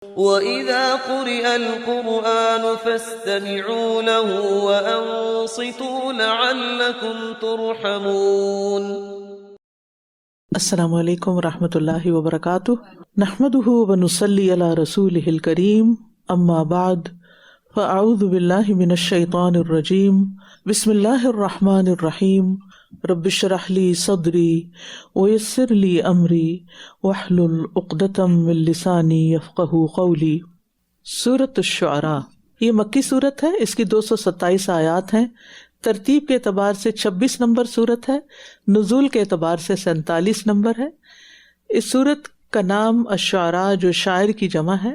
وَإِذَا قُرِئَ الْقُرْآنُ فَاسْتَمِعُوا لَهُ وَأَنصِتُوا لَعَلَّكُمْ تُرْحَمُونَ۔ السلام علیکم ورحمۃ اللہ وبرکاتہ، نحمدہ ونصلی علی رسولہ الکریم، اما بعد فاعوذ باللہ من الشیطان الرجیم، بسم اللہ الرحمن الرحیم، رب اشرح لی صدری ویسر لی امری واحلل عقدۃ من لسانی یفقہوا قولی۔ سورۃ الشعراء یہ مکی سورت ہے، اس کی 227 آیات ہیں، ترتیب کے اعتبار سے 26 نمبر سورت ہے، نزول کے اعتبار سے 47 نمبر ہے۔ اس سورت کا نام الشعراء جو شاعر کی جمع ہے،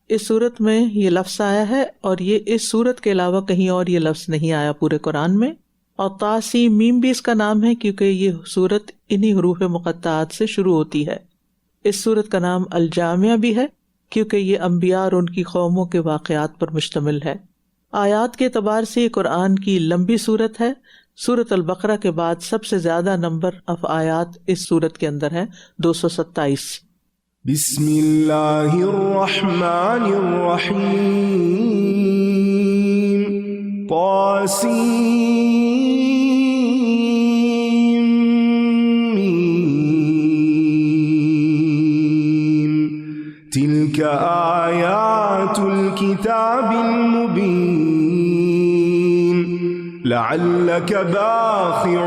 اس سورت میں یہ لفظ آیا ہے اور یہ اس سورت کے علاوہ کہیں اور یہ لفظ نہیں آیا پورے قرآن میں۔ اور طاسیم میم بھی اس کا نام ہے کیونکہ یہ سورت انہی حروف مقطعات سے شروع ہوتی ہے۔ اس سورت کا نام الجامعہ بھی ہے کیونکہ یہ انبیاء اور ان کی قوموں کے واقعات پر مشتمل ہے۔ آیات کے اعتبار سے یہ قرآن کی لمبی سورت ہے۔ سورۃ البقرہ کے بعد سب سے زیادہ نمبر آف آیات اس سورت کے اندر ہے، 227۔ بسم اللہ الرحمن الرحیم، طاسیم، تلک آیات الکتاب المبین، لعلک باخع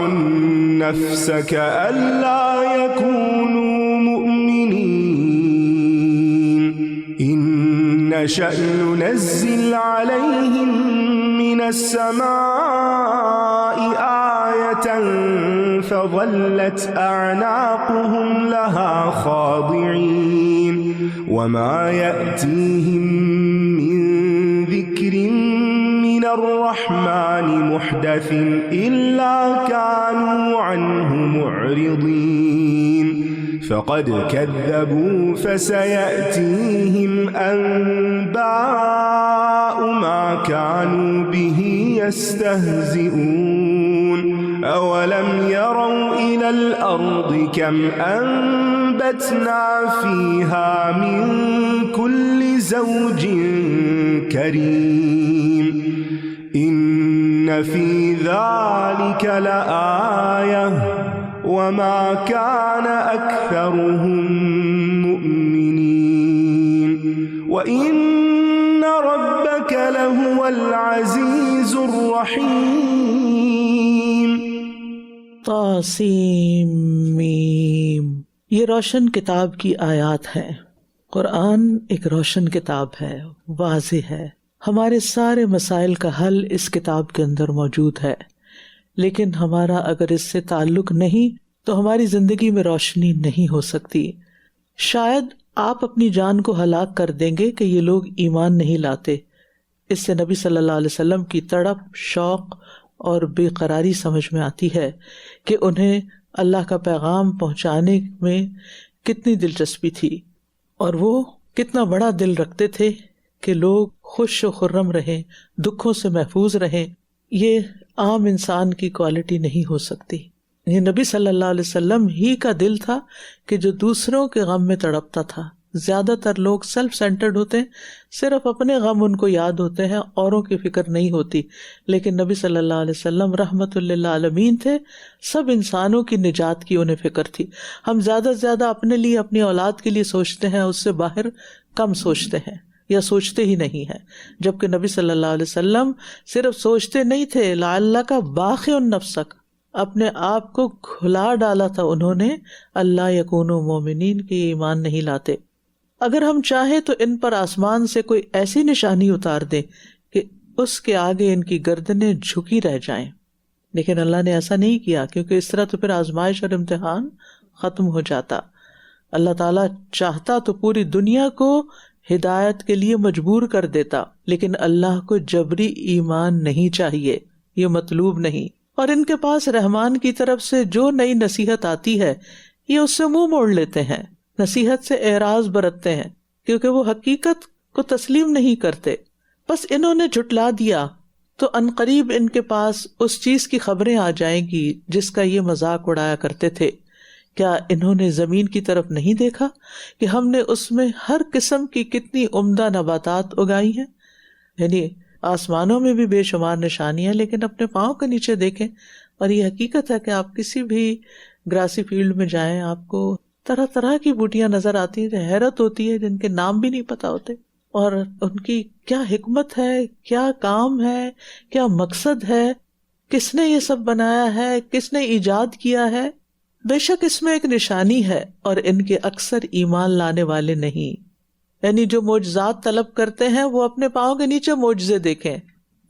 نفسک الا یکونوا مؤمنین، ان نشأ ننزل علیہم من السماء آیة فظلت اعناقهم لها خاضعین، وما يأتيهم من ذكر من الرحمن محدث إلا كانوا عنه معرضين، فقد كذبوا فسيأتيهم أنباء ما كانوا به يستهزئون، أولم يروا إلى الأرض كم أنبتنا فيها من كل زوج كريم، إن في ذلك لآية وما كان أكثرهم مؤمنين، وإن ربك لهو العزيز الرحيم۔ طاسیم میم، یہ روشن کتاب کی آیات ہیں۔ قرآن ایک روشن کتاب ہے، واضح ہے، ہمارے سارے مسائل کا حل اس کتاب کے اندر موجود ہے، لیکن ہمارا اگر اس سے تعلق نہیں تو ہماری زندگی میں روشنی نہیں ہو سکتی۔ شاید آپ اپنی جان کو ہلاک کر دیں گے کہ یہ لوگ ایمان نہیں لاتے۔ اس سے نبی صلی اللہ علیہ وسلم کی تڑپ، شوق اور بے قراری سمجھ میں آتی ہے کہ انہیں اللہ کا پیغام پہنچانے میں کتنی دلچسپی تھی اور وہ کتنا بڑا دل رکھتے تھے کہ لوگ خوش و خرم رہیں، دکھوں سے محفوظ رہیں۔ یہ عام انسان کی کوالٹی نہیں ہو سکتی۔ یہ نبی صلی اللہ علیہ وسلم ہی کا دل تھا کہ جو دوسروں کے غم میں تڑپتا تھا۔ زیادہ تر لوگ سیلف سینٹرڈ ہوتے ہیں، صرف اپنے غم ان کو یاد ہوتے ہیں، اوروں کی فکر نہیں ہوتی، لیکن نبی صلی اللہ علیہ وسلم رحمت للعالمین تھے، سب انسانوں کی نجات کی انہیں فکر تھی۔ ہم زیادہ سے زیادہ اپنے لیے، اپنی اولاد کے لیے سوچتے ہیں، اس سے باہر کم سوچتے ہیں یا سوچتے ہی نہیں ہیں، جبکہ نبی صلی اللہ علیہ وسلم صرف سوچتے نہیں تھے، لعلک باخع نفسک، اپنے آپ کو کھلا ڈالا تھا انہوں نے، اللہ یکونوا مومنین کی ایمان نہیں لاتے۔ اگر ہم چاہیں تو ان پر آسمان سے کوئی ایسی نشانی اتار دیں کہ اس کے آگے ان کی گردنیں جھکی رہ جائیں، لیکن اللہ نے ایسا نہیں کیا، کیونکہ اس طرح تو پھر آزمائش اور امتحان ختم ہو جاتا۔ اللہ تعالیٰ چاہتا تو پوری دنیا کو ہدایت کے لیے مجبور کر دیتا، لیکن اللہ کو جبری ایمان نہیں چاہیے، یہ مطلوب نہیں۔ اور ان کے پاس رحمان کی طرف سے جو نئی نصیحت آتی ہے یہ اس سے منہ موڑ لیتے ہیں، نصیحت سے اعراض برتتے ہیں، کیونکہ وہ حقیقت کو تسلیم نہیں کرتے۔ بس انہوں نے جھٹلا دیا تو عنقریب ان کے پاس اس چیز کی خبریں آ جائیں گی جس کا یہ مذاق اڑایا کرتے تھے کیا انہوں نے زمین کی طرف نہیں دیکھا کہ ہم نے اس میں ہر قسم کی کتنی عمدہ نباتات اگائی ہیں؟ یعنی آسمانوں میں بھی بے شمار نشانیاں، لیکن اپنے پاؤں کے نیچے دیکھیں، اور یہ حقیقت ہے کہ آپ کسی بھی گراسی فیلڈ میں جائیں، آپ کو طرح طرح کی بوٹیاں نظر آتی ہیں، حیرت ہوتی ہے، جن کے نام بھی نہیں پتہ ہوتے، اور ان کی کیا حکمت ہے، کیا کام ہے، کیا مقصد ہے، کس نے یہ سب بنایا ہے، کس نے ایجاد کیا ہے۔ بے شک اس میں ایک نشانی ہے، اور ان کے اکثر ایمان لانے والے نہیں۔ یعنی جو معجزات طلب کرتے ہیں وہ اپنے پاؤں کے نیچے معجزے دیکھیں،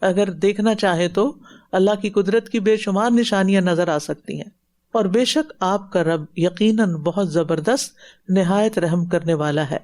اگر دیکھنا چاہیں تو اللہ کی قدرت کی بے شمار نشانیاں نظر آ سکتی ہیں۔ اور بے شک آپ کا رب یقیناً بہت زبردست، نہایت رحم کرنے والا ہے۔